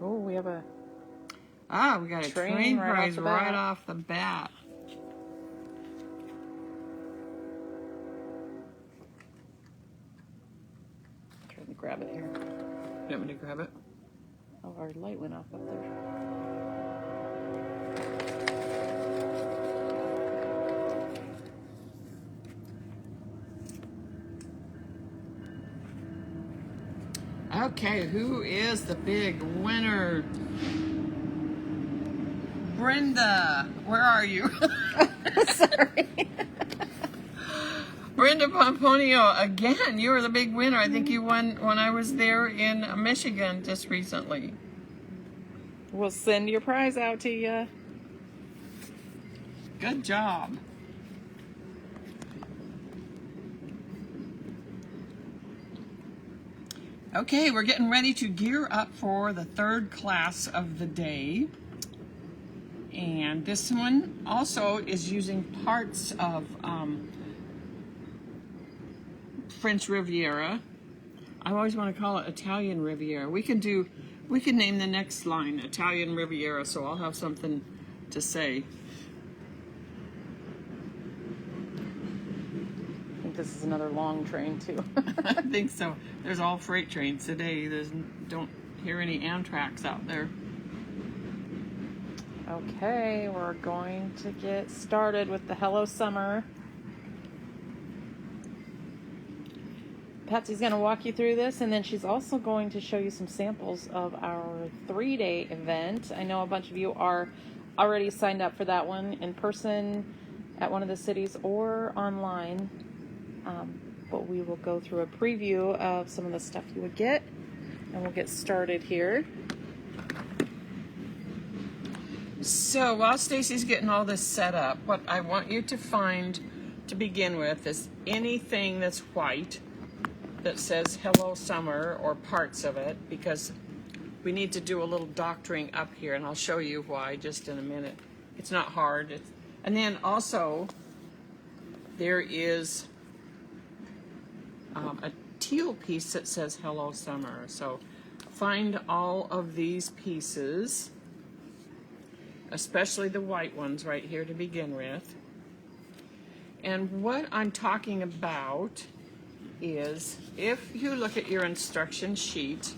Oh, we have a we got a train prize right off the bat. I'm trying to grab it here. You want me to grab it? Oh, our light went off up there. Okay, who is the big winner? Brenda, where are you? Sorry. Brenda Pomponio, again, you were the big winner. I think you won when I was there in Michigan just recently. We'll send your prize out to you. Good job. Okay, we're getting ready to gear up for the third class of the day. And this one also is using parts of French Riviera. I always want to call it Italian Riviera. We can name the next line Italian Riviera, so I'll have something to say. I think this is another long train too. I think so. There's all freight trains today. Don't hear any Amtraks out there. Okay, we're going to get started with the Hello Summer. Patsy's going to walk you through this, and then she's also going to show you some samples of our 3-day event. I know a bunch of you are already signed up for that one in person at one of the cities or online. But we will go through a preview of some of the stuff you would get, and we'll get started here. So while Stacy's getting all this set up, what I want you to find to begin with is anything that's white that says Hello Summer or parts of it, because we need to do a little doctoring up here, and I'll show you why just in a minute. It's not hard. And then also there is a teal piece that says Hello Summer. So find all of these pieces, especially the white ones right here to begin with. And what I'm talking about is, if you look at your instruction sheet,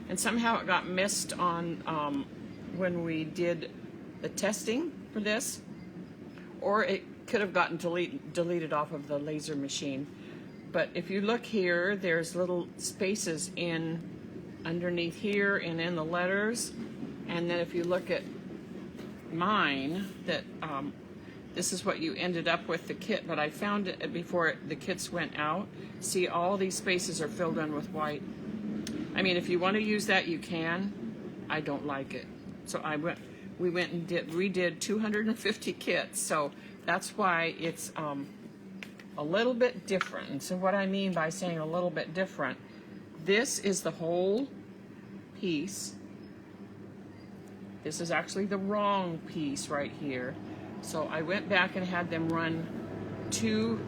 and somehow it got missed on when we did the testing for this, or it could have gotten deleted off of the laser machine. But if you look here, there's little spaces in underneath here and in the letters. And then if you look at mine, that this is what you ended up with the kit, but I found it before the kits went out. See, all these spaces are filled in with white. I mean, if you want to use that, you can. I don't like it. So we went and redid 250 kits. So that's why it's a little bit different. And so what I mean by saying a little bit different, this is the whole piece. This is actually the wrong piece right here. So I went back and had them run 2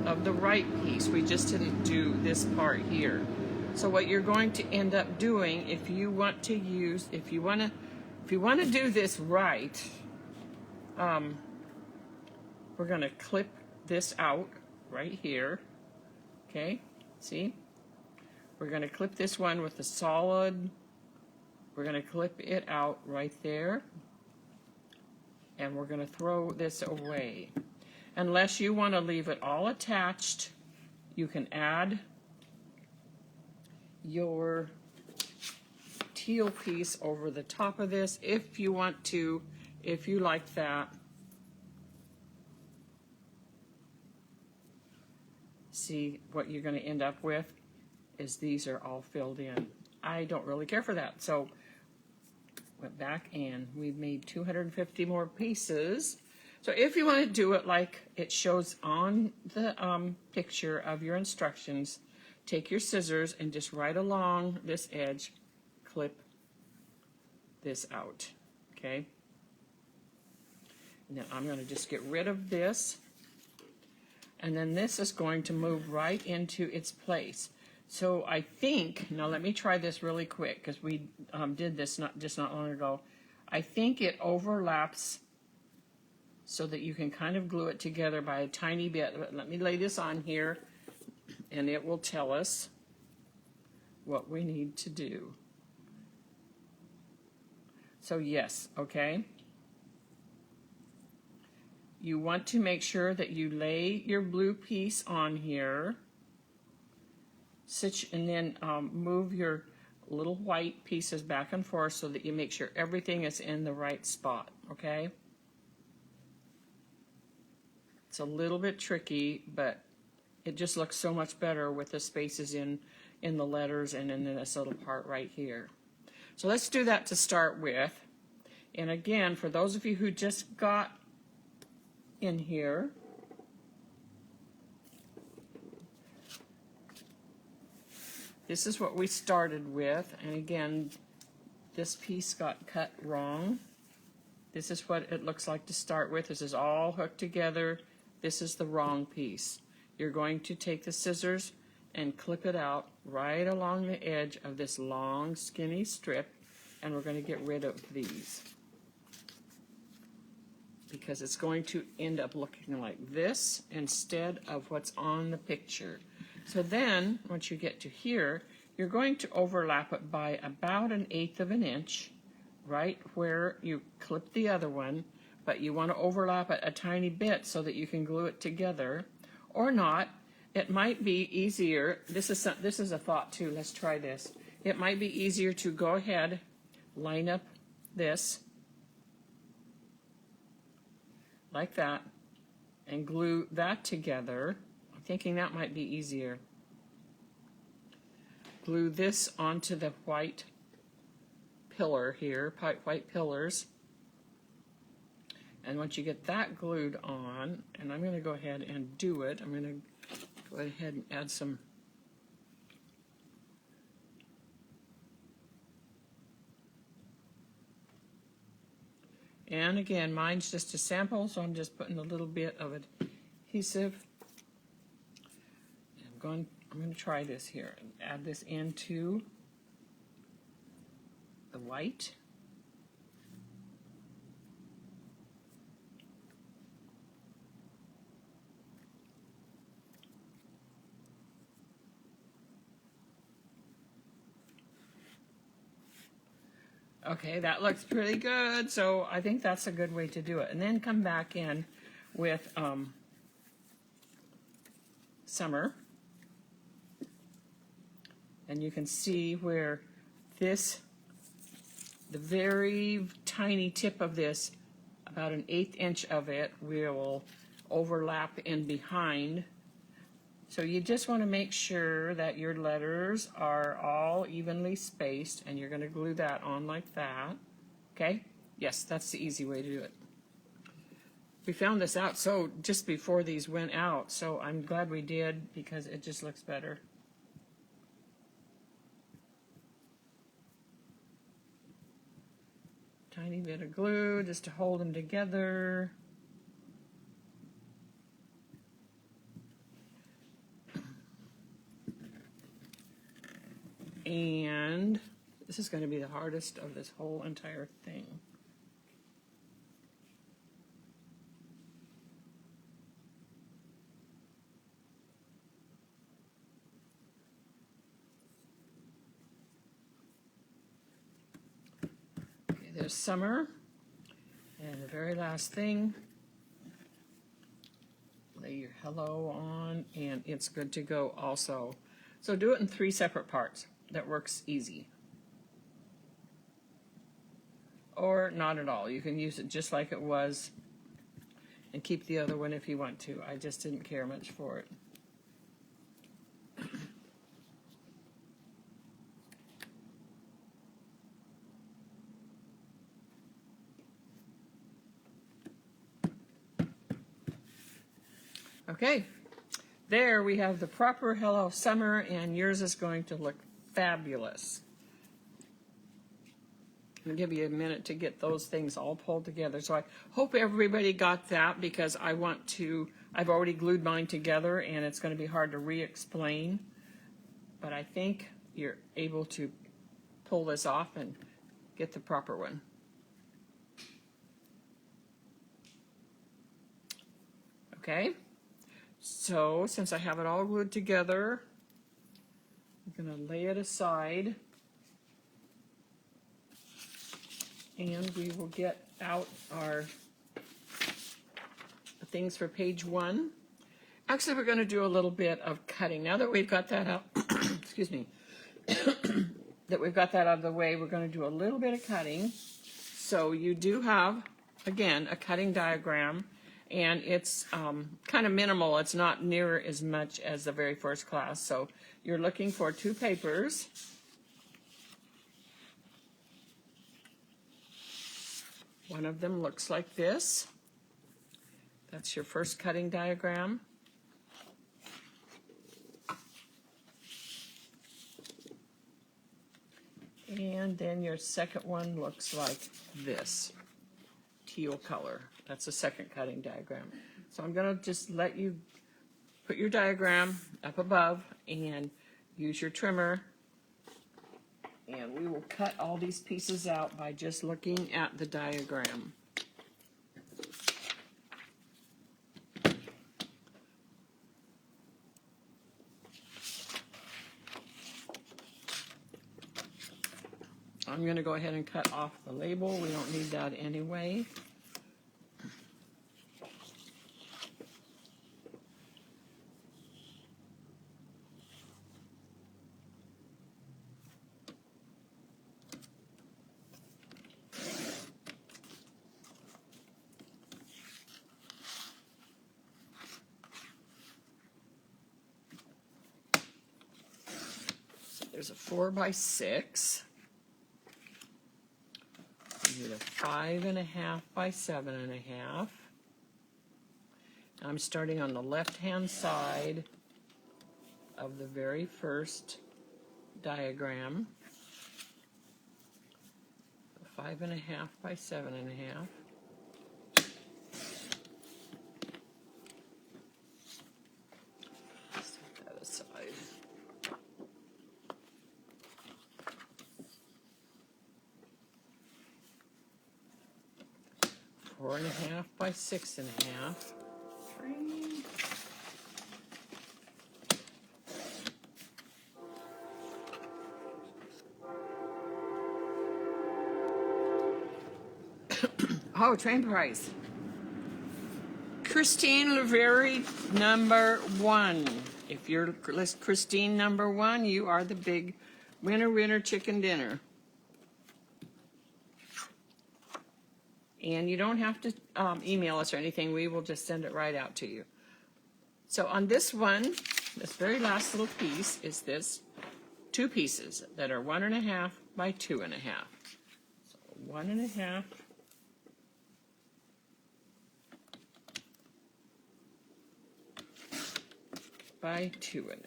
of the right piece. We just didn't do this part here. So what you're going to end up doing, if you want to do this right, we're going to clip this out right here. Okay, see? We're going to clip this one with the solid. We're going to clip it out right there. And we're going to throw this away. Unless you want to leave it all attached, you can add your teal piece over the top of this if you want to, if you like that. See, what you're going to end up with is these are all filled in. I don't really care for that. So went back and we've made 250 more pieces. So if you want to do it like it shows on the picture of your instructions, take your scissors and just right along this edge, clip this out, okay? And then I'm going to just get rid of this. And then this is going to move right into its place. So I think, now let me try this really quick because we did this not long ago. I think it overlaps so that you can kind of glue it together by a tiny bit. But let me lay this on here and it will tell us what we need to do. So yes, okay. You want to make sure that you lay your blue piece on here, and then move your little white pieces back and forth so that you make sure everything is in the right spot, okay? It's a little bit tricky, but it just looks so much better with the spaces in the letters and in this little part right here. So let's do that to start with. And again, for those of you who just got in here, this is what we started with. And again, this piece got cut wrong. This is what it looks like to start with. This is all hooked together. This is the wrong piece. You're going to take the scissors and clip it out right along the edge of this long skinny strip, and we're going to get rid of these because it's going to end up looking like this instead of what's on the picture. So then once you get to here, you're going to overlap it by about 1/8 of an inch right where you clip the other one, but you want to overlap it a tiny bit so that you can glue it together, or not. It might be easier, this is a thought too, let's try this. It might be easier to go ahead, line up this like that, and glue that together. I'm thinking that might be easier. Glue this onto the white pillar here, white pillars. And once you get that glued on, and I'm going to go ahead and do it, I'm going to go ahead and add some and again, mine's just a sample, so I'm just putting a little bit of adhesive. I'm going to try this here and add this into the white. Okay, that looks pretty good, so I think that's a good way to do it. And then come back in with Summer. And you can see where this, the very tiny tip of this, about 1/8 inch of it, will overlap in behind. So you just want to make sure that your letters are all evenly spaced, and you're going to glue that on like that. Okay? Yes, that's the easy way to do it. We found this out so just before these went out, so I'm glad we did because it just looks better. Tiny bit of glue just to hold them together. And this is going to be the hardest of this whole entire thing. Okay, there's Summer. And the very last thing, lay your hello on, and it's good to go also. So do it in 3 separate parts. That works easy. Or not at all. You can use it just like it was and keep the other one if you want to. I just didn't care much for it. Okay, there we have the proper Hello Summer, and yours is going to look fabulous. I'm going to give you a minute to get those things all pulled together. So I hope everybody got that, because I've already glued mine together and it's going to be hard to re-explain. but I think you're able to pull this off and get the proper one. Okay, so since I have it all glued together, I'm going to lay it aside, and we will get out our things for page 1. Actually, we're going to do a little bit of cutting. Now that we've got that out, excuse me, that we've got that out of the way, we're going to do a little bit of cutting. So you do have, again, a cutting diagram, and it's kind of minimal. It's not near as much as the very first class. So you're looking for 2 papers. One of them looks like this. That's your first cutting diagram. And then your second one looks like this, teal color. That's the second cutting diagram. So I'm going to just let you put your diagram up above and use your trimmer. And we will cut all these pieces out by just looking at the diagram. I'm going to go ahead and cut off the label. We don't need that anyway. There's a 4x6. You need a 5.5 by 7.5. I'm starting on the left-hand side of the very first diagram. 5.5 by 7.5. Set that aside. 4.5 by 6.5. Oh, train price. Christine Laveri, number 1. If you're Christine number 1, you are the big winner chicken dinner. And you don't have to email us or anything. We will just send it right out to you. So on this one, this very last little piece is this 2 pieces that are 1.5 by 2.5. So 1.5 by 2.5.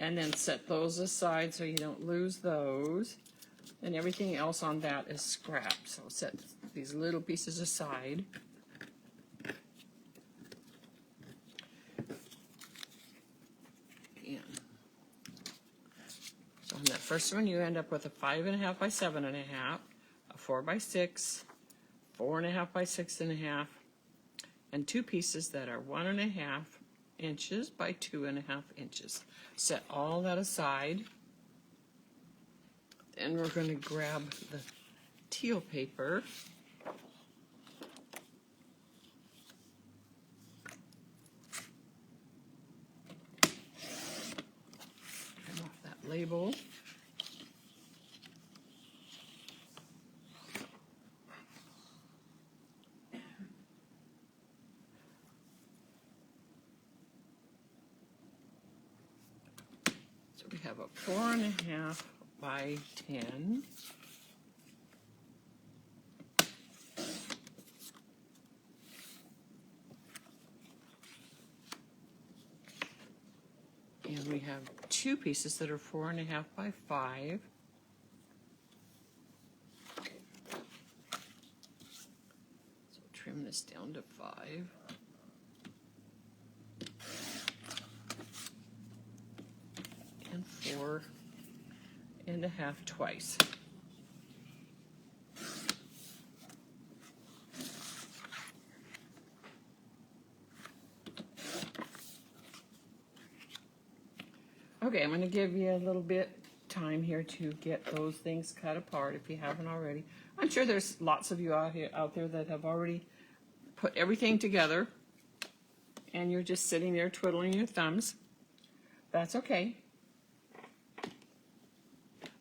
And then set those aside so you don't lose those. And everything else on that is scrap. So set these little pieces aside. And so on that first one, you end up with a 5.5 by 7.5, a 4 by 6, 4.5 by 6.5, and 2 pieces that are 1.5 inches by 2.5 inches. Set all that aside. Then we're going to grab the teal paper. Come off that label. We have a 4.5 by 10. And we have two pieces that are 4.5 by 5. So trim this down to 5. And 4.5 twice. Okay, I'm going to give you a little bit time here to get those things cut apart if you haven't already. I'm sure there's lots of you out there that have already put everything together and you're just sitting there twiddling your thumbs. That's okay.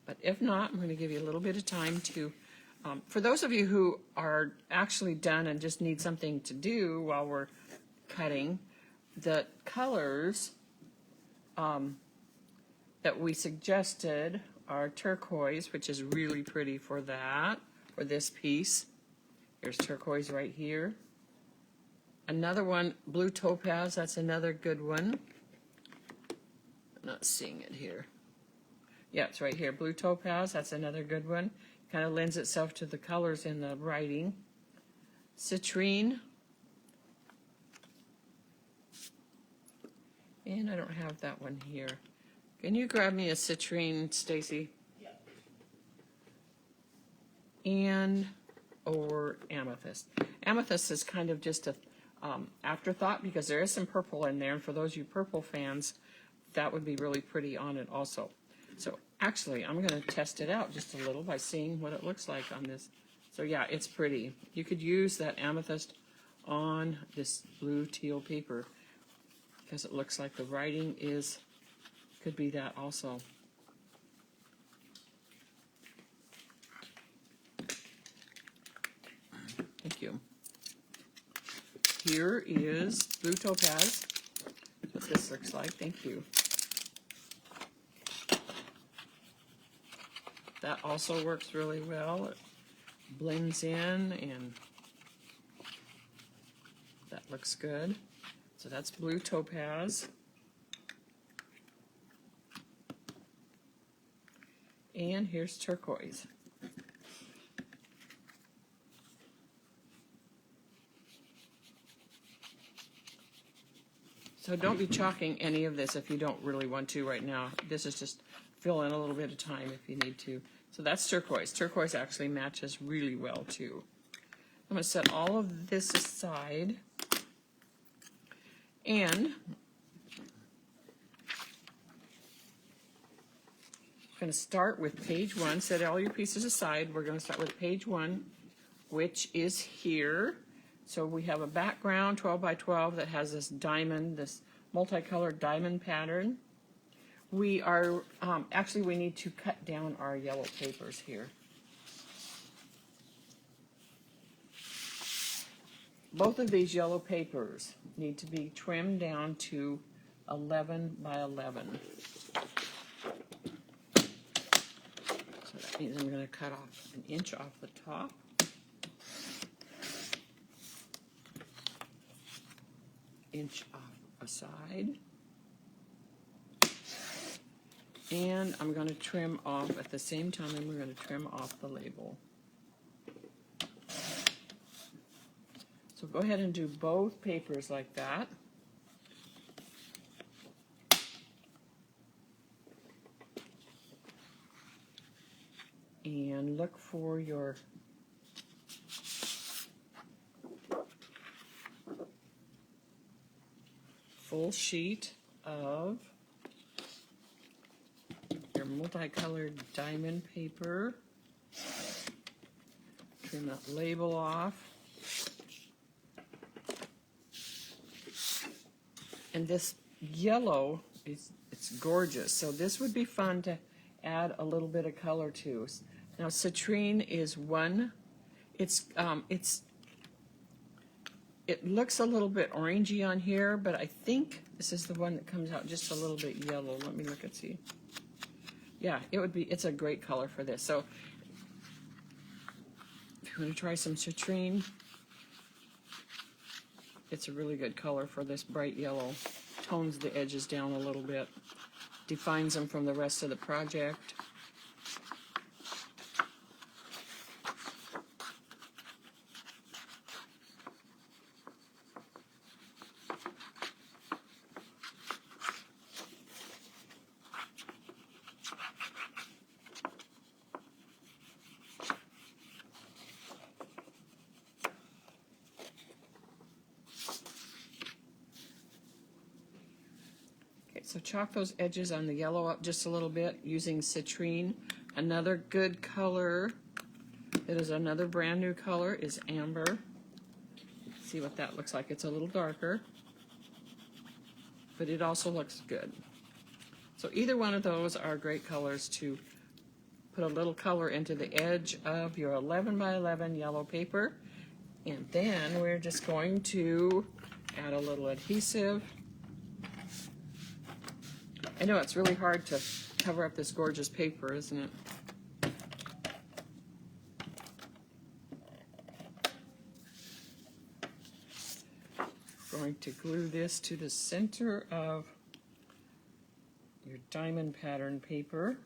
But if not, I'm going to give you a little bit of time to, for those of you who are actually done and just need something to do while we're cutting, the colors that we suggested are turquoise, which is really pretty for that, for this piece. Here's turquoise right here. Another one, blue topaz, that's another good one. I'm not seeing it here. Yeah, it's right here, blue topaz, that's another good one. Kind of lends itself to the colors in the writing. Citrine. And I don't have that one here. Can you grab me a citrine, Stacy? Yeah. And or amethyst. Amethyst is kind of just a afterthought because there is some purple in there, and for those of you purple fans, that would be really pretty on it also. So actually, I'm going to test it out just a little by seeing what it looks like on this. So yeah, it's pretty. You could use that amethyst on this blue teal paper because it looks like the writing is, could be that also. Thank you. Here is blue topaz. That's what this looks like. Thank you. That also works really well. It blends in and that looks good. So that's blue topaz. And here's turquoise. So don't be chalking any of this if you don't really want to right now. This is just fill in a little bit of time if you need to. So that's turquoise. Turquoise actually matches really well too. I'm going to set all of this aside. And we're going to start with page 1. Set all your pieces aside. We're going to start with page 1, which is here. So we have a background 12 by 12 that has this diamond, this multicolored diamond pattern. We are, actually we need to cut down our yellow papers here. Both of these yellow papers need to be trimmed down to 11 by 11. So that means I'm going to cut off an inch off the top. Inch off a side. And I'm going to trim off at the same time, and we're going to trim off the label. So go ahead and do both papers like that. And look for your full sheet of your multicolored diamond paper. Trim that label off. And this yellow it's gorgeous. So this would be fun to add a little bit of color to. Now citrine is one. It looks a little bit orangey on here, but I think this is the one that comes out just a little bit yellow. Let me look and see. Yeah, it's a great color for this. So if you want to try some citrine, it's a really good color for this bright yellow. Tones the edges down a little bit, defines them from the rest of the project. So chalk those edges on the yellow up just a little bit using citrine. Another good color that is another brand new color is amber. See what that looks like. It's a little darker, but it also looks good. So either one of those are great colors to put a little color into the edge of your 11 by 11 yellow paper. And then we're just going to add a little adhesive. I know it's really hard to cover up this gorgeous paper, isn't it? Going to glue this to the center of your diamond pattern paper.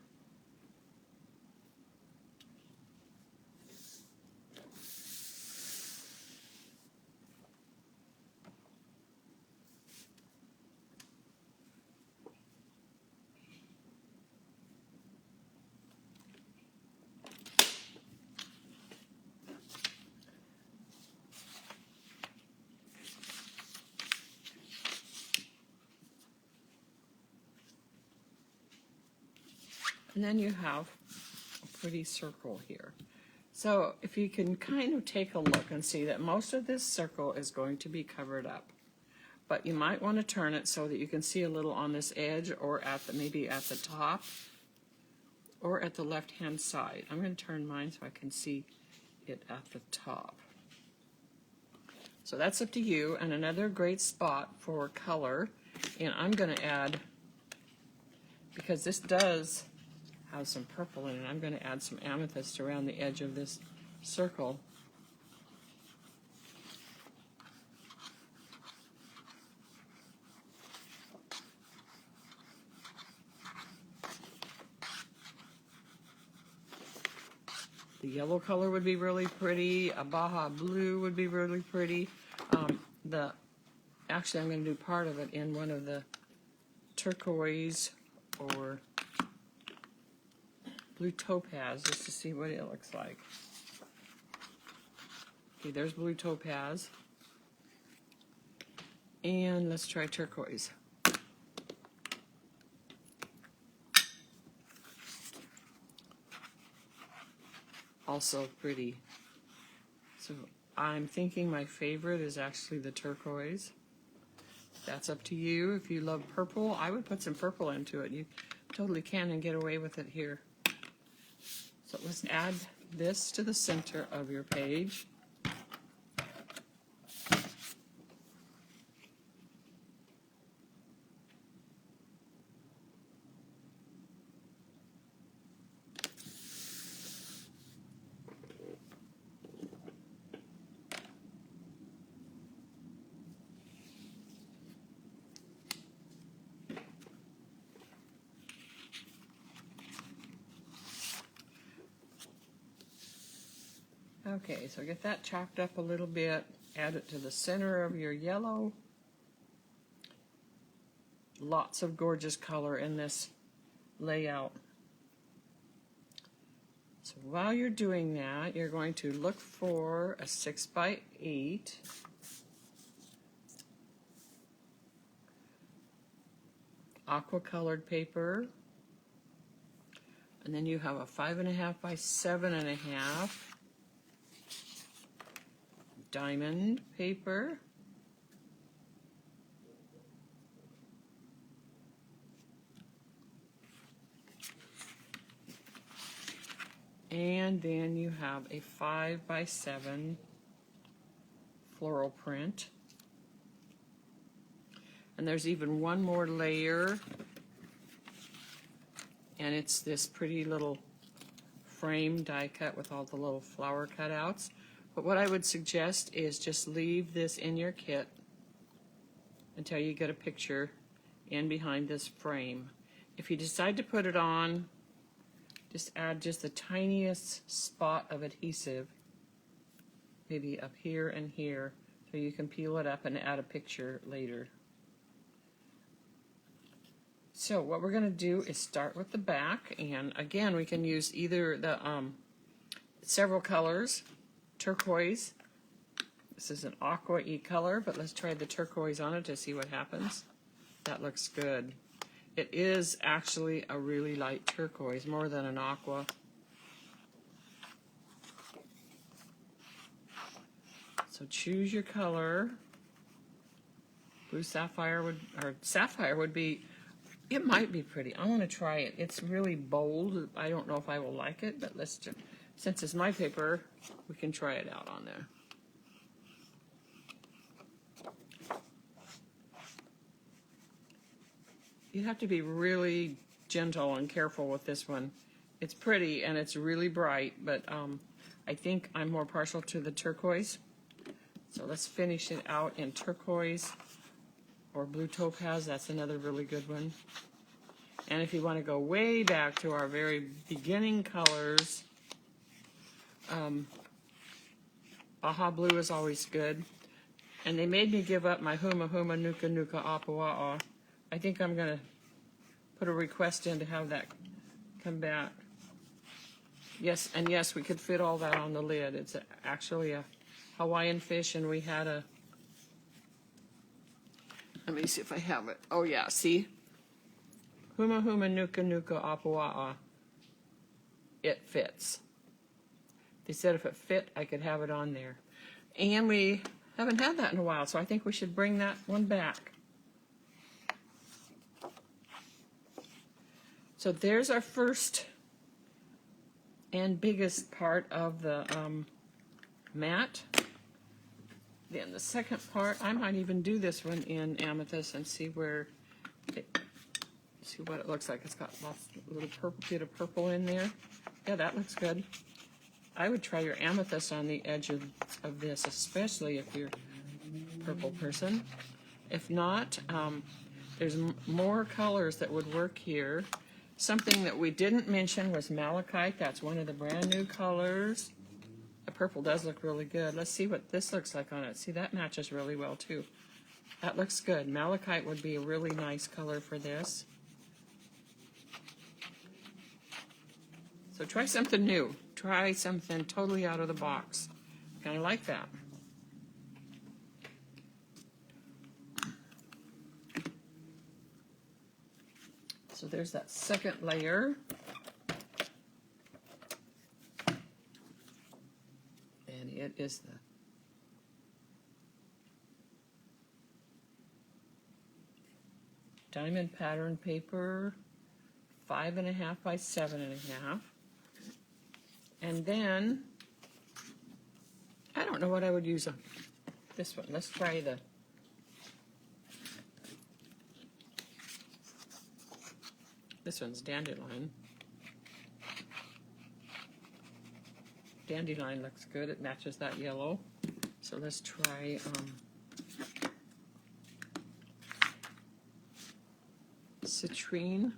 And then you have a pretty circle here. So if you can kind of take a look and see that most of this circle is going to be covered up. But you might want to turn it so that you can see a little on this edge or at the, maybe at the top or at the left-hand side. I'm going to turn mine so I can see it at the top. So that's up to you. And another great spot for color, and I'm going to add, because this does have some purple in it, I'm going to add some amethyst around the edge of this circle. The yellow color would be really pretty. A Baja blue would be really pretty. Actually, I'm going to do part of it in one of the turquoise or blue topaz, just to see what it looks like. Okay, there's blue topaz. And let's try turquoise. Also pretty. So I'm thinking my favorite is actually the turquoise. That's up to you. If you love purple, I would put some purple into it. You totally can and get away with it here. So let's add this to the center of your page. Okay, so get that chalked up a little bit, add it to the center of your yellow. Lots of gorgeous color in this layout. So while you're doing that, you're going to look for a 6x8. Aqua colored paper. And then you have a 5.5 by 7.5. Diamond paper. And then you have a 5 by 7 floral print. And there's even one more layer. And it's this pretty little frame die cut with all the little flower cutouts. But what I would suggest is just leave this in your kit until you get a picture in behind this frame. If you decide to put it on, just add just the tiniest spot of adhesive, maybe up here and here, so you can peel it up and add a picture later. So what we're going to do is start with the back, and again we can use either the several colors, turquoise. This is an aqua-y color, but let's try the turquoise on it to see what happens. That looks good. It is actually a really light turquoise, more than an aqua. So choose your color. Blue sapphire would be, it might be pretty. I want to try it. It's really bold. I don't know if I will like it, but let's just, since it's my paper, we can try it out on there. You have to be really gentle and careful with this one. It's pretty and it's really bright, but I think I'm more partial to the turquoise. So let's finish it out in turquoise or blue topaz. That's another really good one. And if you want to go way back to our very beginning colors, Baja blue is always good. And they made me give up my Huma Huma Nuka Nuka Apawa'a. I think I'm going to put a request in to have that come back. Yes, and yes, we could fit all that on the lid. It's actually a Hawaiian fish, and we had a, let me see if I have it. Oh yeah, see? Huma Huma Nuka Nuka Apawa'a. It fits. They said if it fit, I could have it on there. And we haven't had that in a while, so I think we should bring that one back. So there's our first and biggest part of the mat. Then the second part, I might even do this one in amethyst and see where see what it looks like. It's got lots, a little purple, bit of purple in there. Yeah, that looks good. I would try your amethyst on the edge of this, especially if you're a purple person. If not, there's more colors that would work here. Something that we didn't mention was malachite. That's one of the brand new colors. The purple does look really good. Let's see what this looks like on it. See, that matches really well too. That looks good. Malachite would be a really nice color for this. So try something new. Try something totally out of the box. Kind of like that. So there's that second layer. And it is the diamond pattern paper, 5.5 by 7.5. And then, I don't know what I would use on this one. Let's try the, this one's dandelion. Dandelion looks good. It matches that yellow. So let's try citrine.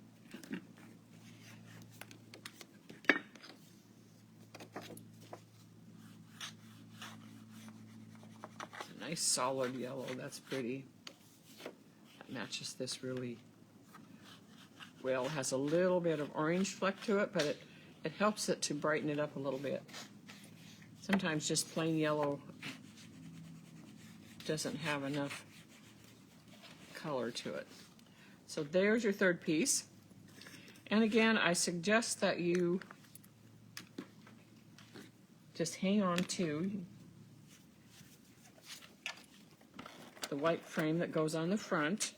It's a nice solid yellow. That's pretty. That matches this really well. It has a little bit of orange fleck to it, but it helps it to brighten it up a little bit. Sometimes just plain yellow doesn't have enough color to it. So there's your third piece. And again, I suggest that you just hang on to the white frame that goes on the front,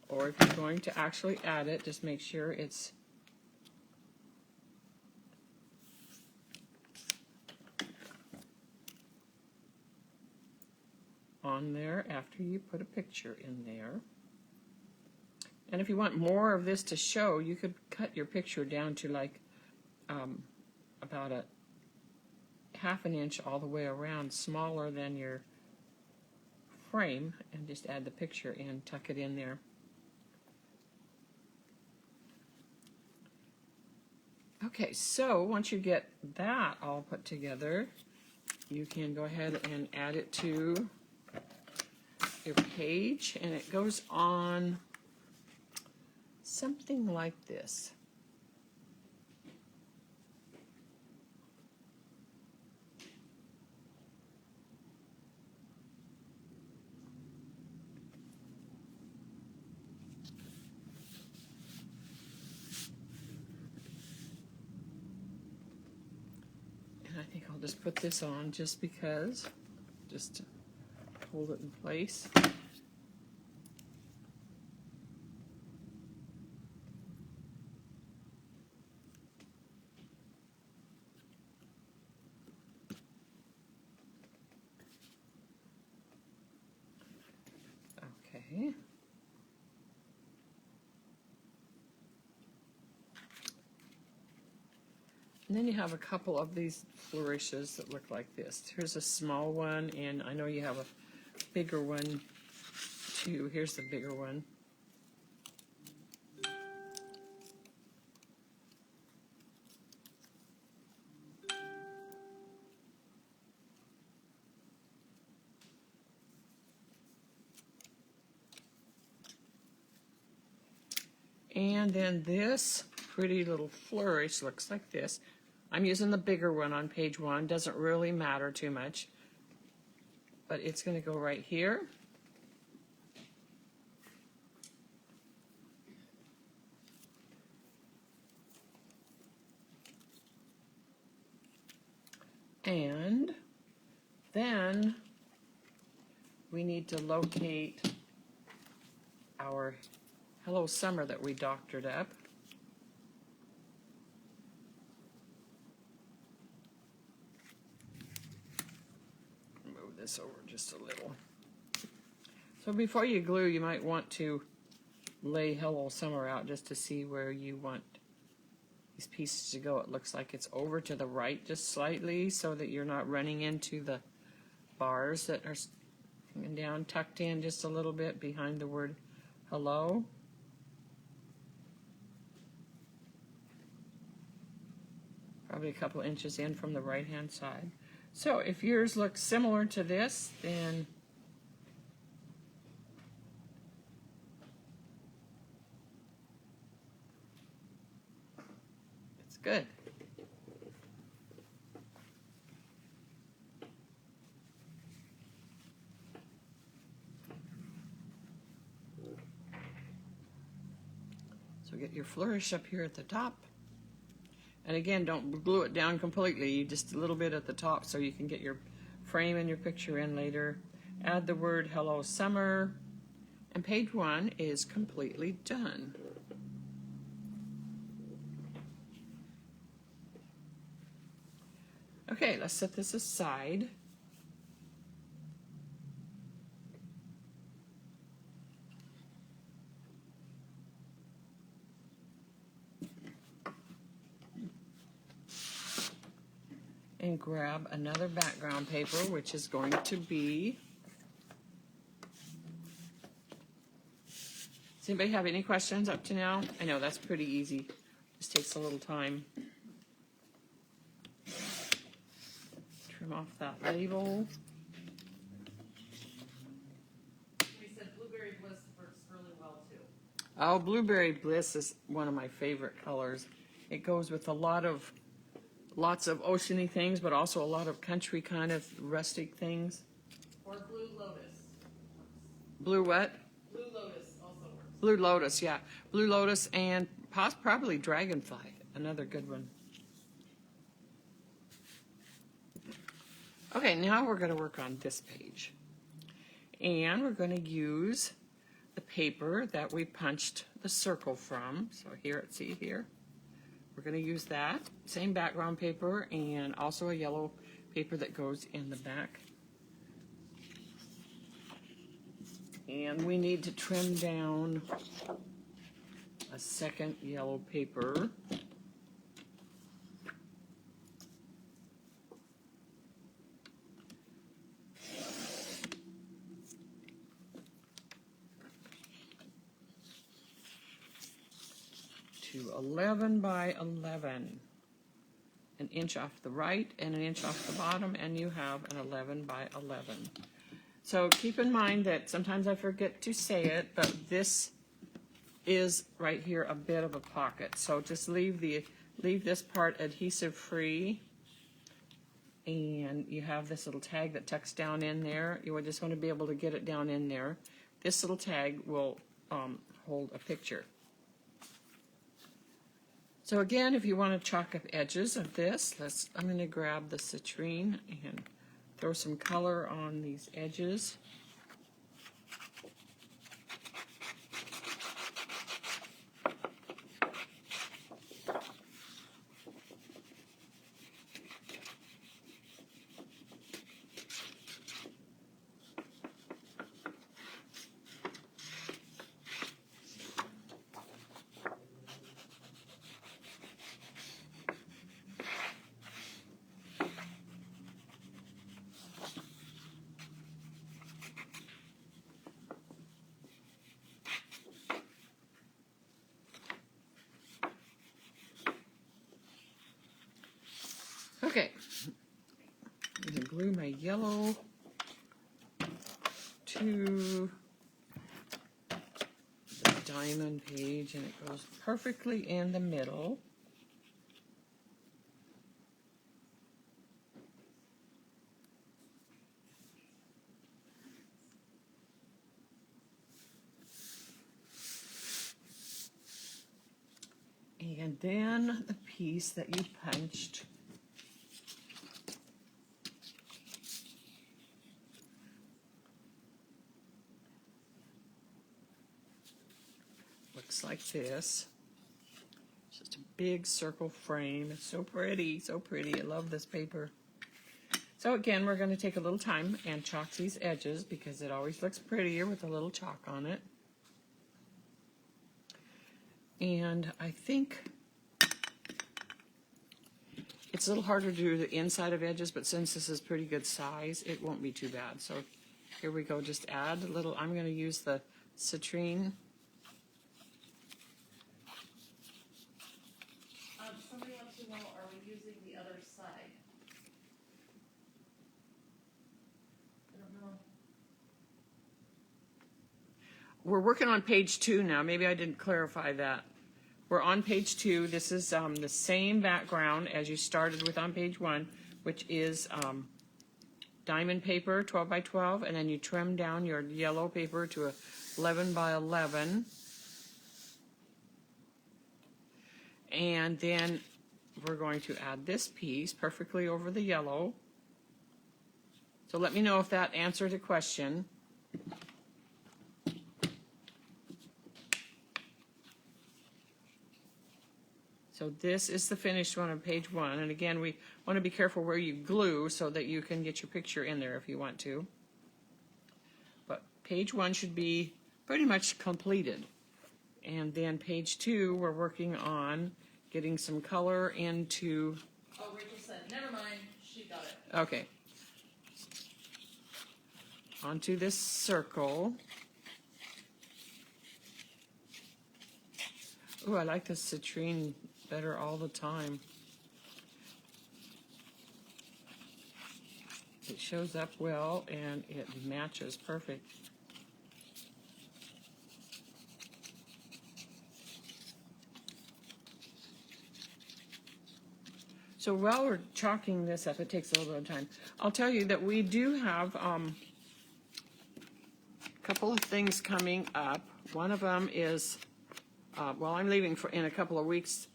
or if you're going to actually add it, just make sure it's on there after you put a picture in there. And if you want more of this to show, you could cut your picture down to like about a 1/2 inch all the way around, smaller than your frame and just add the picture in, tuck it in there. Okay, so once you get that all put together, you can go ahead and add it to your page, and it goes on something like this. I think I'll just put this on just because, just to hold it in place. Okay. And then you have a couple of these flourishes that look like this. Here's a small one, and I know you have a bigger one too. Here's the bigger one. And then this pretty little flourish looks like this. I'm using the bigger one on page 1. Doesn't really matter too much, but it's going to go right here. And then we need to locate our Hello Summer that we doctored up. Move this over just a little. So before you glue, you might want to lay Hello Summer out just to see where you want these pieces to go. It looks like it's over to the right just slightly so that you're not running into the bars that are hanging down, tucked in just a little bit behind the word hello. Probably a couple inches in from the right hand side. So if yours looks similar to this, then it's good. So get your flourish up here at the top. And again, don't glue it down completely, just a little bit at the top so you can get your frame and your picture in later. Add the word Hello Summer, and page 1 is completely done. Okay, let's set this aside. And grab another background paper, which is going to be... Does anybody have any questions up to now? I know that's pretty easy. Just takes a little time. Trim off that label. We said Blueberry Bliss works really well too. Oh, Blueberry Bliss is one of my favorite colors. It goes with lots of oceany things, but also a lot of country kind of rustic things. Or Blue Lotus. Blue what? Blue Lotus also works. Blue Lotus, yeah. Blue Lotus and probably Dragonfly, another good one. Okay, now we're going to work on this page. And we're going to use the paper that we punched the circle from. So here, see here. We're going to use that same background paper and also a yellow paper that goes in the back. And we need to trim down a second yellow paper. do 11 by 11. An inch off the right and an inch off the bottom, and you have an 11 by 11. So keep in mind that sometimes I forget to say it, but this is right here a bit of a pocket. So just leave this part adhesive free. And you have this little tag that tucks down in there. You would just want to be able to get it down in there. This little tag will hold a picture. So again, if you want to chalk up edges of this, I'm going to grab the citrine and throw some color on these edges. Okay, I'm going to glue my yellow to the diamond page, and it goes perfectly in the middle. And then the piece that you punched looks like this. It's just a big circle frame. It's so pretty, so pretty. I love this paper. So again, we're going to take a little time and chalk these edges because it always looks prettier with a little chalk on it. And I think it's a little harder to do the inside of edges, but since this is pretty good size, it won't be too bad. So here we go, just add a little, I'm going to use the citrine. Somebody wants to know, are we using the other side? I don't know. We're working on page 2 now. Maybe I didn't clarify that. We're on page 2. This is the same background as you started with on page 1, which is diamond paper, 12 by 12, and then you trim down your yellow paper to 11 by 11. And then we're going to add this piece perfectly over the yellow. So let me know if that answered a question. So this is the finished one on page 1. And again, we want to be careful where you glue so that you can get your picture in there if you want to. But page 1 should be pretty much completed. And then page 2, we're working on getting some color into... Oh, Rachel said, never mind, she got it. Okay. Onto this circle. Ooh, I like this citrine better all the time. It shows up well and it matches perfect. So while we're chalking this up, it takes a little bit of time. I'll tell you that we do have a couple of things coming up. One of them is, well, I'm leaving in a couple of weeks,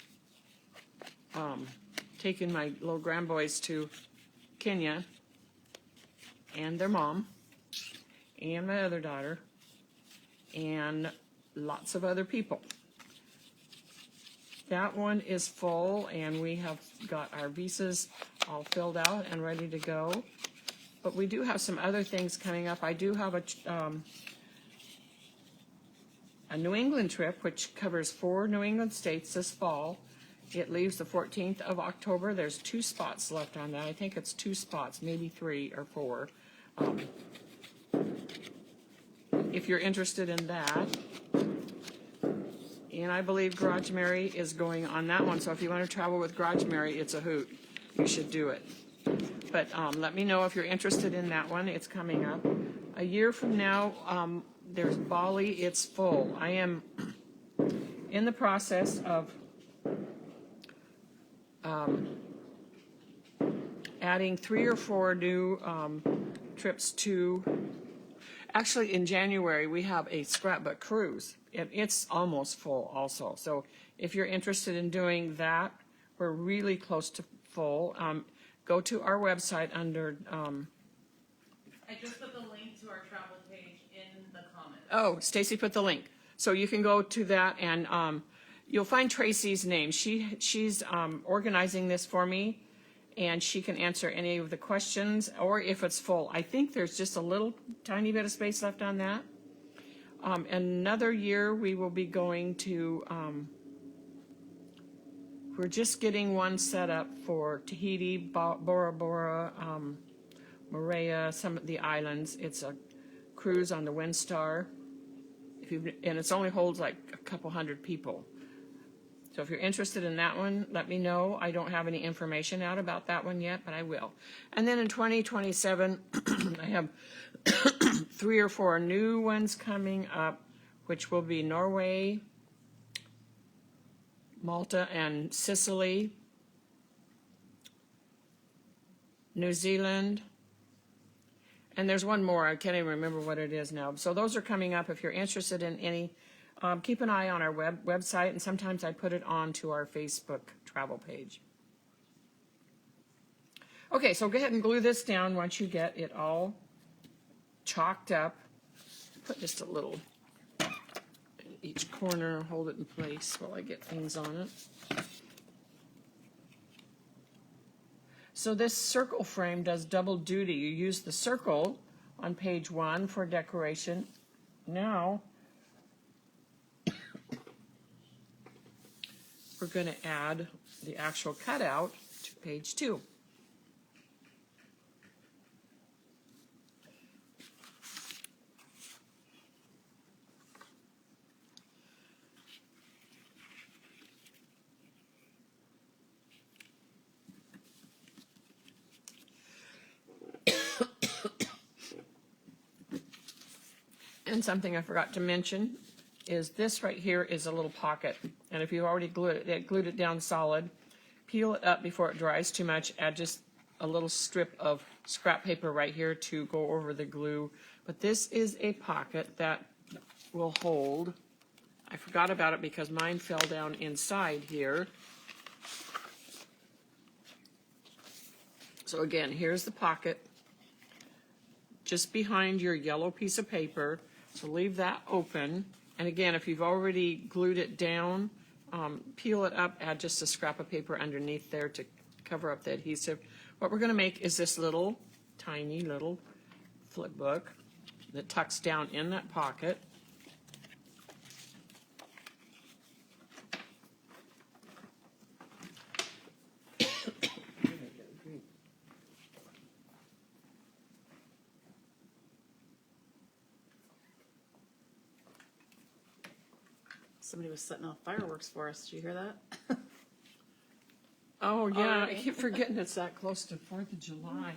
taking my little grandboys to Kenya and their mom and my other daughter and lots of other people. That one is full, and we have got our visas all filled out and ready to go. But we do have some other things coming up. I do have a New England trip, which covers 4 New England states this fall. It leaves the 14th of October. There's 2 spots left on that. I think it's 2 spots, maybe 3 or 4. If you're interested in that. And I believe Garage Mary is going on that one. So if you want to travel with Garage Mary, it's a hoot. You should do it. But let me know if you're interested in that one. It's coming up. A year from now, there's Bali. It's full. I am in the process of adding 3 or 4 new trips to. Actually, in January, we have a scrapbook cruise. It's almost full also. So if you're interested in doing that, we're really close to full. Go to our website under... I just put the link to our travel page in the comments. Oh, Stacy put the link. So you can go to that and you'll find Tracy's name. She's organizing this for me, and she can answer any of the questions, or if it's full. I think there's just a little tiny bit of space left on that. Another year we will be going to, we're just getting one set up for Tahiti, Bora Bora, Moorea, some of the islands. It's a cruise on the Windstar. And it only holds like a couple hundred people. So if you're interested in that one, let me know. I don't have any information out about that one yet, but I will. And then in 2027, I have 3 or 4 new ones coming up, which will be Norway, Malta, and Sicily, New Zealand, and there's one more. I can't even remember what it is now. So those are coming up. If you're interested in any, keep an eye on our website, and sometimes I put it on to our Facebook travel page. Okay, so go ahead and glue this down once you get it all chalked up. Put just a little in each corner, hold it in place while I get things on it. So this circle frame does double duty. You use the circle on page 1 for decoration. Now, we're going to add the actual cutout to page 2. And something I forgot to mention is this right here is a little pocket. And if you've already glued it down solid, peel it up before it dries too much. Add just a little strip of scrap paper right here to go over the glue. But this is a pocket that will hold. I forgot about it because mine fell down inside here. So again, here's the pocket just behind your yellow piece of paper. So leave that open. And again, if you've already glued it down, peel it up, add just a scrap of paper underneath there to cover up the adhesive. What we're going to make is this little, tiny little flip book that tucks down in that pocket. Somebody was setting off fireworks for us. Did you hear that? Oh, yeah, Already. I keep forgetting it's that close to 4th of July.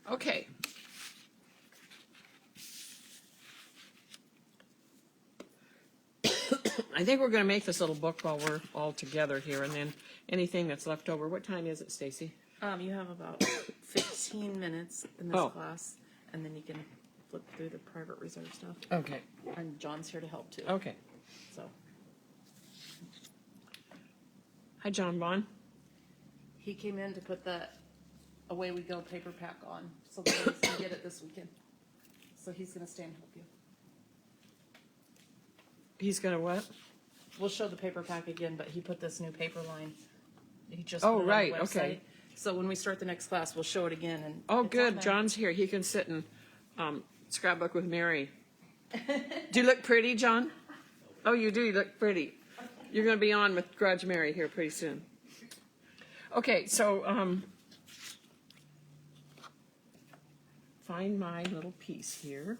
Okay. I think we're going to make this little book while we're all together here, and then anything that's left over. What time is it, Stacy? You have about 15 minutes in this class, and then you can flip through the private reserve stuff. Okay. And John's here to help too. Okay. So Hi, John Bond. he came in to put that Away We Go paper pack on, so the ladies can get it this weekend. So he's gonna stay and help you. He's going to what? We'll show the paper pack again, but he put this new paper line. He just Oh, put it right, on the website. okay. So when we start the next class, we'll show it again. And Oh, it's good. on there. John's here. He can sit and scrapbook with Mary. Do you look pretty, John? Oh, you do. You look pretty. You're going to be on with Garage Mary here pretty soon. Okay, so find my little piece here.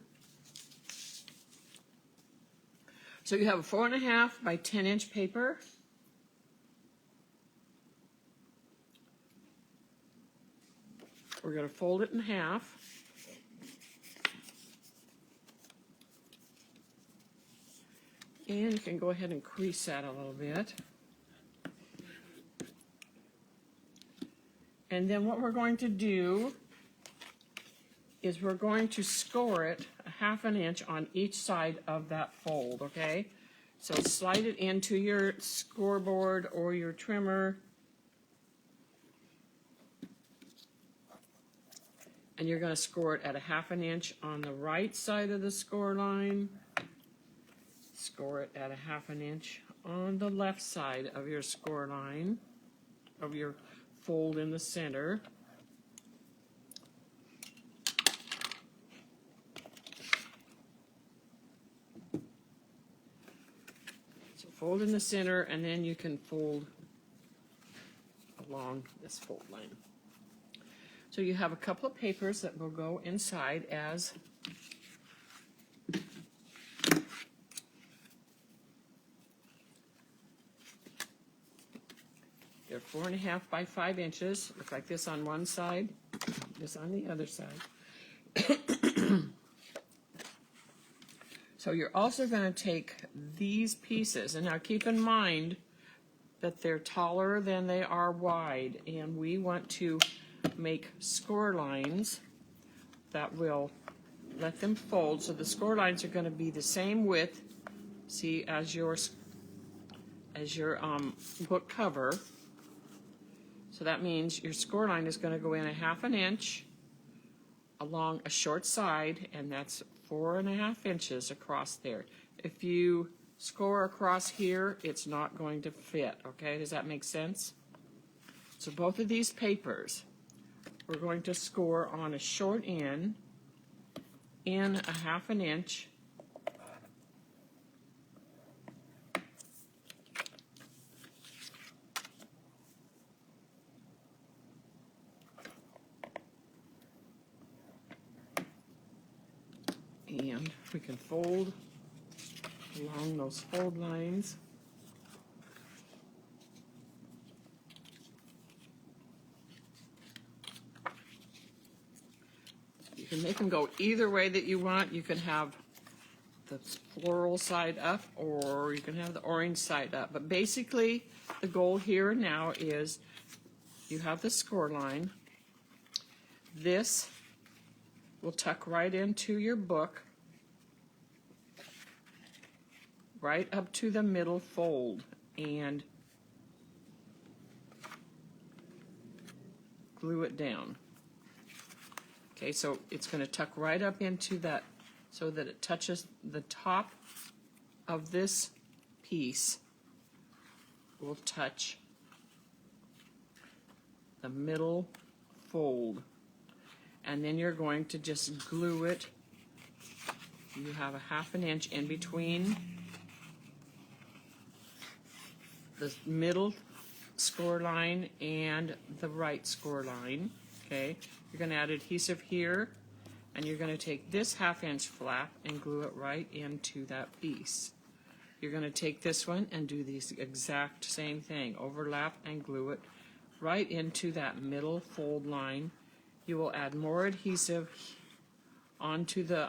So you have a 4.5 by 10-inch paper. We're going to fold it in half. And you can go ahead and crease that a little bit. And then what we're going to do is we're going to score it a 1/2 inch on each side of that fold, okay? So slide it into your scoreboard or your trimmer. And you're going to score it at a 1/2 inch on the right side of the score line. Score it at a 1/2 inch on the left side of your score line, of your fold in the center. So fold in the center, and then you can fold along this fold line. So you have a couple of papers that will go inside as they're 4.5 by 5 inches. Look like this on one side, this on the other side. So you're also going to take these pieces, and now keep in mind that they're taller than they are wide, and we want to make score lines that will let them fold. So the score lines are going to be the same width, see, as your book cover. So that means your score line is going to go in a 1/2 inch along a short side, and that's 4.5 inches across there. If you score across here, it's not going to fit, okay? Does that make sense? So both of these papers, we're going to score on a short end in a 1/2 inch. And we can fold along those fold lines. You can make them go either way that you want. You can have the floral side up, or you can have the orange side up. But basically, the goal here and now is you have the score line. This will tuck right into your book, right up to the middle fold, and glue it down. Okay, so it's going to tuck right up into that so that it touches the top of this piece, will touch the middle fold. And then you're going to just glue it. You have a 1/2 inch in between the middle score line and the right score line. Okay, you're going to add adhesive here, and you're going to take this 1/2 inch flap and glue it right into that piece. You're going to take this one and do the exact same thing. Overlap and glue it right into that middle fold line. You will add more adhesive onto the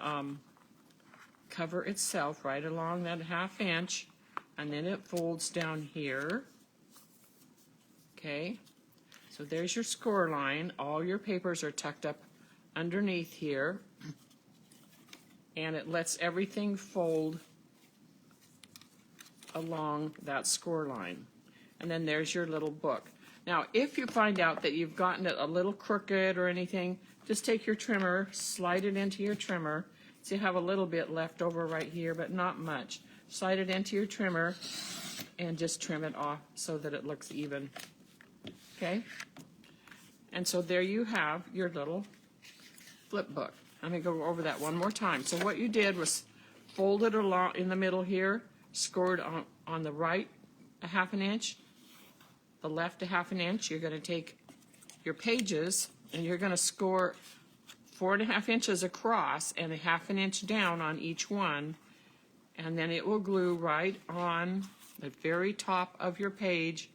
cover itself, right along that 1/2 inch, and then it folds down here. Okay, so there's your score line. All your papers are tucked up underneath here, and it lets everything fold along that score line. And then there's your little book. Now, if you find out that you've gotten it a little crooked or anything, just take your trimmer, slide it into your trimmer. So you have a little bit left over right here, but not much. Slide it into your trimmer and just trim it off so that it looks even. Okay? And so there you have your little flip book. Let me go over that one more time. So what you did was fold it along in the middle here, scored on the right a 1/2 inch, the left a 1/2 inch. You're going to take your pages and you're going to score 4.5 inches across and a 1/2 inch down on each one, and then it will glue right on the very top of your page.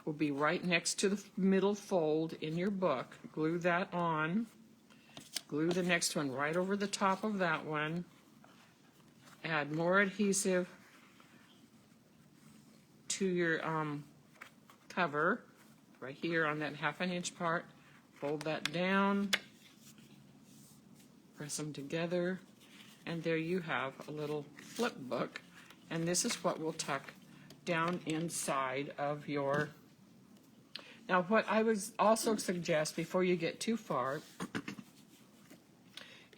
Will be right next to the middle fold in your book. Glue that on. Glue the next one right over the top of that one. Add more adhesive to your cover right here on that 1/2 inch part. Fold that down. Press them together. And there you have a little flip book. And this is what we'll tuck down inside of your... Now, what I would also suggest before you get too far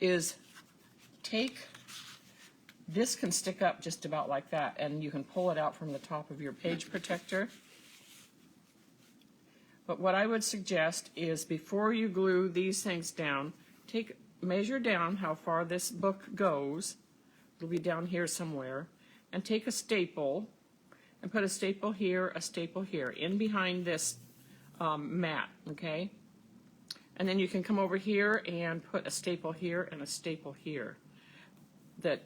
is take, this can stick up just about like that, and you can pull it out from the top of your page protector. But what I would suggest is before you glue these things down, measure down how far this book goes. It'll be down here somewhere. And take a staple and put a staple here, in behind this mat, okay? And then you can come over here and put a staple here and a staple here that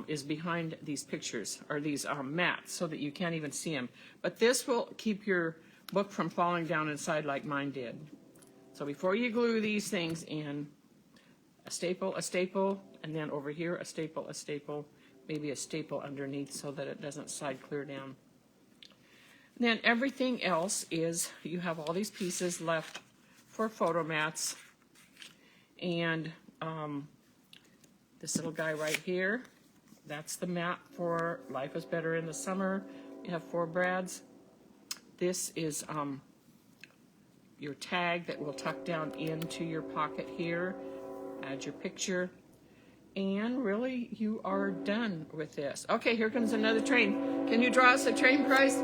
is behind these pictures, or these mats, so that you can't even see them. But this will keep your book from falling down inside like mine did. So before you glue these things in, a staple, and then over here a staple, maybe a staple underneath so that it doesn't slide clear down. Then everything else is, you have all these pieces left for photo mats. And this little guy right here, that's the mat for Life is Better in the Summer. You have 4 brads. This is your tag that will tuck down into your pocket here. Add your picture. And really, you are done with this. Okay, here comes another train. Can you draw us a train price?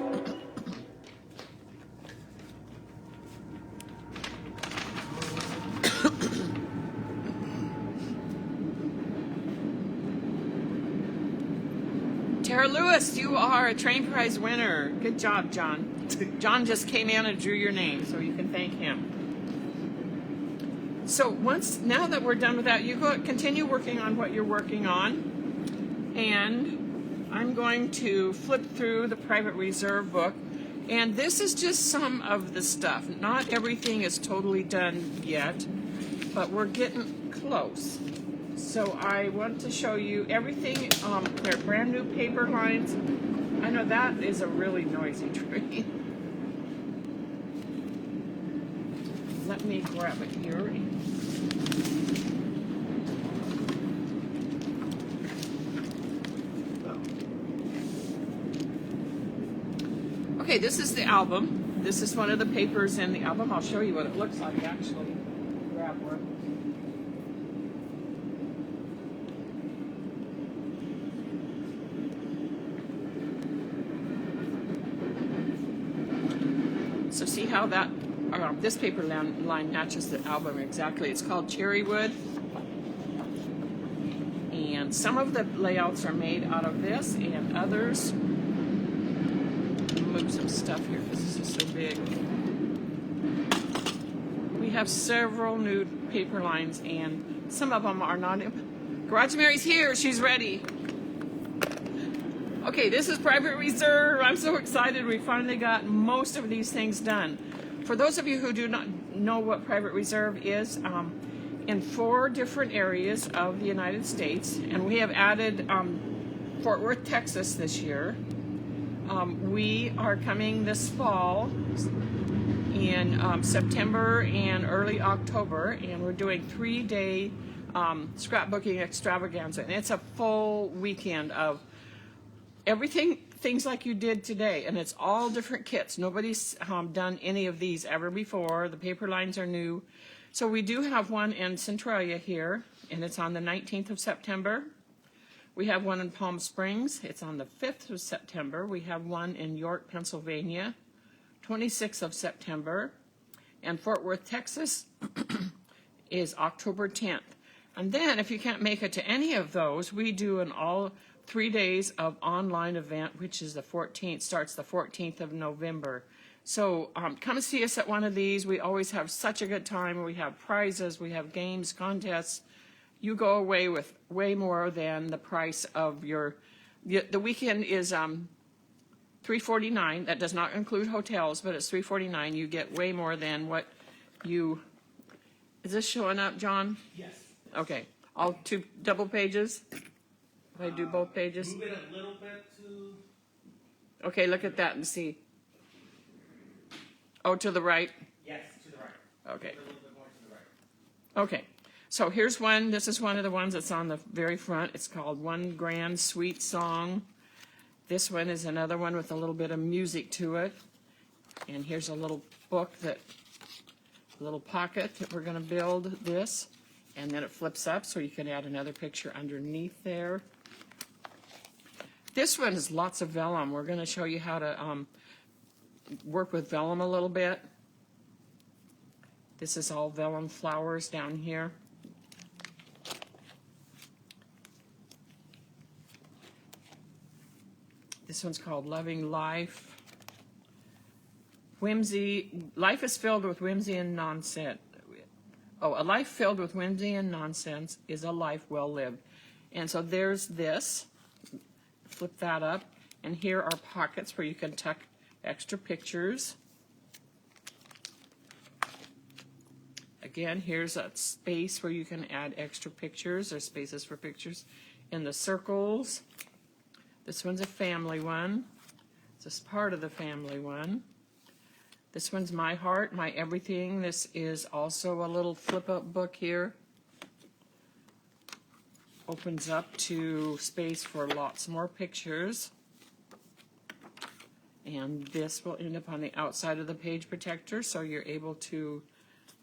Tara Lewis, you are a train prize winner. Good job, John. John just came in and drew your name, so you can thank him. So now that we're done with that, you continue working on what you're working on. And I'm going to flip through the private reserve book. And this is just some of the stuff. Not everything is totally done yet, but we're getting close. So I want to show you everything. They're brand new paper lines. I know that is a really noisy tree. Let me grab it here. Okay, this is the album. This is one of the papers in the album. I'll show you what it looks like actually. Grab one. So see how that this paper line matches the album exactly. It's called Cherrywood. And some of the layouts are made out of this, and others... Move some stuff here because this is so big. We have several new paper lines, and some of them are not... Garage Mary's here. She's ready. Okay, this is Private Reserve. I'm so excited. We finally got most of these things done. For those of you who do not know what Private Reserve is, in 4 different areas of the United States, and we have added Fort Worth, Texas this year. We are coming this fall in September and early October, and we're doing 3-day scrapbooking extravaganza, and it's a full weekend of everything, things like you did today, and it's all different kits. Nobody's done any of these ever before. The paper lines are new. So we do have one in Centralia here, and it's on the 19th of September. We have one in Palm Springs. It's on the 5th of September. We have one in York, Pennsylvania, 26th of September. And Fort Worth, Texas is October 10th. And then if you can't make it to any of those, we do an all 3 days of online event, which is the 14th, starts the 14th of November. So come see us at one of these. We always have such a good time. We have prizes, we have games, contests. You go away with way more than the price of your The weekend is $349. That does not include hotels, but it's $349. You get way more than what you. Is this showing up, John? Yes. Okay. All two double pages. If I do both pages. Move it a little bit to. Okay, look at that and see. Oh, to the right. Yes, to the right. Okay. A little bit more to the right. Okay. So here's one. This is one of the ones that's on the very front. It's called One Grand Sweet Song. This one is another one with a little bit of music to it. And here's a little book a little pocket that we're going to build this. And then it flips up so you can add another picture underneath there. This one is lots of vellum. We're going to show you how to work with vellum a little bit. This is all vellum flowers down here. This one's called Loving Life. Whimsy. Life is filled with whimsy and nonsense. Oh, a life filled with whimsy and nonsense is a life well lived. And so there's this. Flip that up. And here are pockets where you can tuck extra pictures. Again, here's a space where you can add extra pictures. There's spaces for pictures in the circles. This one's a family one. This is part of the family one. This one's My Heart, My Everything. This is also a little flip-up book here. Opens up to space for lots more pictures. And this will end up on the outside of the page protector, so you're able to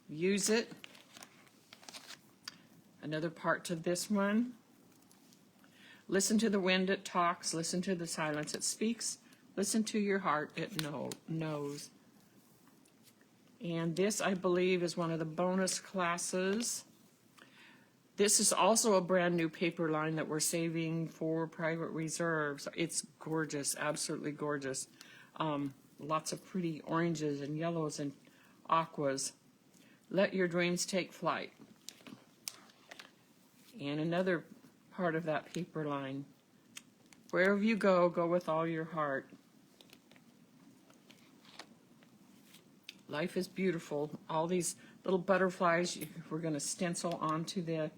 use it. Another part to this one. Listen to the wind, it talks. Listen to the silence, it speaks. Listen to your heart, it knows. And this, I believe, is one of the bonus classes. This is also a brand new paper line that we're saving for private reserves. It's gorgeous, absolutely gorgeous. Lots of pretty oranges and yellows and aquas. Let your dreams take flight. And another part of that paper line. Wherever you go, go with all your heart. Life is beautiful. All these little butterflies, we're going to stencil onto the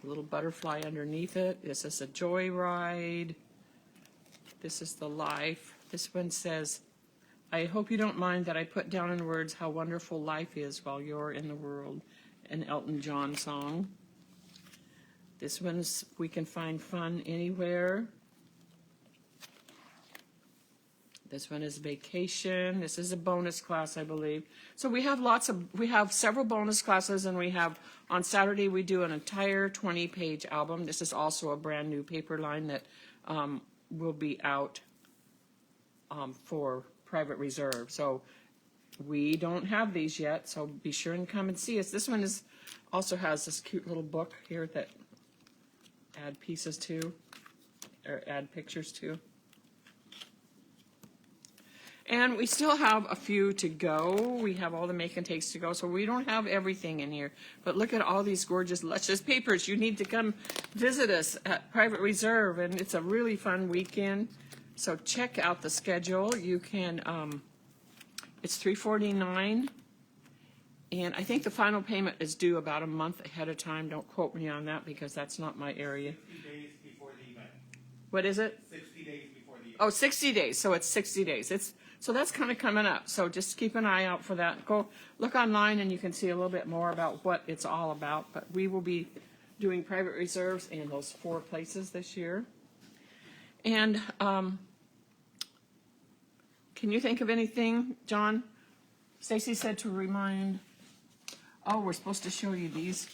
little butterfly underneath it. This is a joyride. This is the life. This one says, I hope you don't mind that I put down in words how wonderful life is while you're in the world. An Elton John song. This one's We Can Find Fun Anywhere. This one is Vacation. This is a bonus class, I believe. So we have several bonus classes, and we have, on Saturday, we do an entire 20-page album. This is also a brand new paper line that will be out for private reserve. So we don't have these yet, so be sure and come and see us. This one also has this cute little book here that add pieces to, or add pictures to. And we still have a few to go. We have all the make and takes to go, so we don't have everything in here. But look at all these gorgeous, luscious papers. You need to come visit us at Private Reserve, and it's a really fun weekend. So check out the schedule. You can, it's $349, and I think the final payment is due about a month ahead of time. Don't quote me on that because that's not my area. 60 days before the event. What is it? 60 days before the event. Oh, 60 days. So it's 60 days. So that's kind of coming up. So just keep an eye out for that. Go look online and you can see a little bit more about what it's all about. But we will be doing private reserves in those 4 places this year. And can you think of anything, John? Stacy said to remind. Oh, we're supposed to show you these.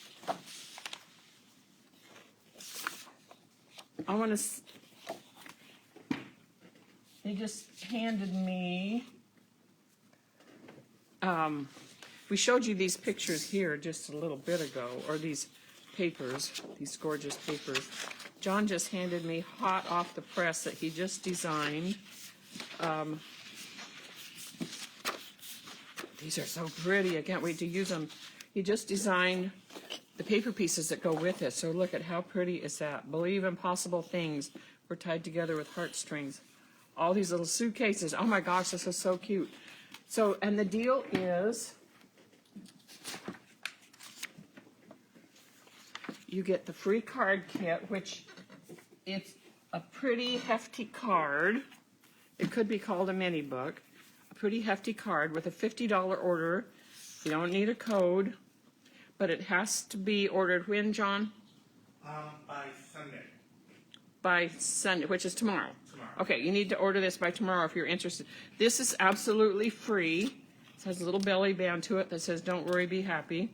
I want to. They just handed me. We showed you these pictures here just a little bit ago, or these papers, these gorgeous papers. John just handed me hot off the press that he just designed. These are so pretty. I can't wait to use them. He just designed the paper pieces that go with it. So look at how pretty is that. Believe impossible things were tied together with heartstrings. All these little suitcases. Oh my gosh, this is so cute. So, and the deal is, you get the free card kit, which it's a pretty hefty card. It could be called a mini book. A pretty hefty card with a $50 order. You don't need a code, but it has to be ordered when, John? By Sunday. By Sunday, which is tomorrow. Tomorrow. Okay, you need to order this by tomorrow if you're interested. This is absolutely free. It has a little belly band to it that says, "Don't worry, be happy."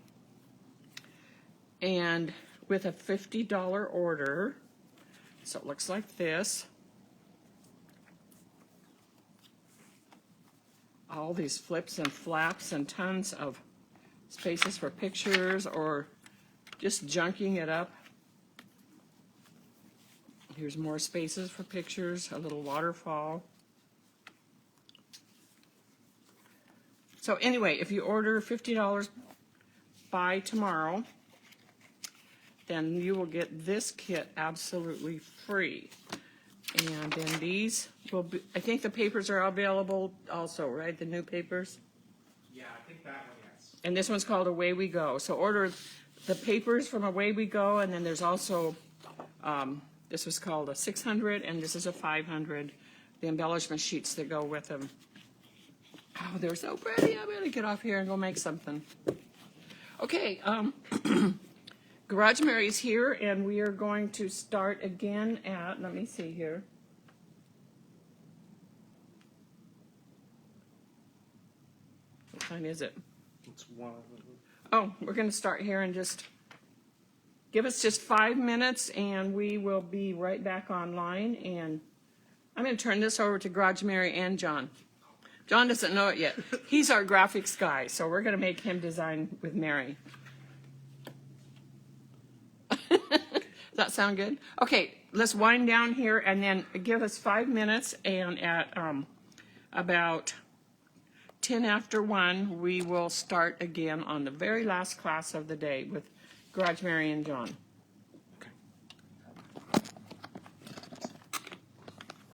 And with a $50 order, so it looks like this. All these flips and flaps and tons of spaces for pictures or just junking it up. Here's more spaces for pictures, a little waterfall. So anyway, if you order $50 by tomorrow, then you will get this kit absolutely free. And then these will be, I think the papers are available also, right? The new papers? Yeah, I think that one, yes. And this one's called Away We Go. So order the papers from Away We Go, and then there's also, this was called a 600, and this is a 500, the embellishment sheets that go with them. Oh, they're so pretty. I'm gonna get off here and go make something. Okay, Garage Mary's here, and we are going to start again at, let me see here. What time is it? It's one. Oh, we're going to start here and just give us just 5 minutes, and we will be right back online. And I'm going to turn this over to Garage Mary and John. John doesn't know it yet. He's our graphics guy, so we're going to make him design with Mary. Does that sound good? Okay, let's wind down here and then give us 5 minutes, and at about 10 after 1, we will start again on the very last class of the day with Garage Mary and John.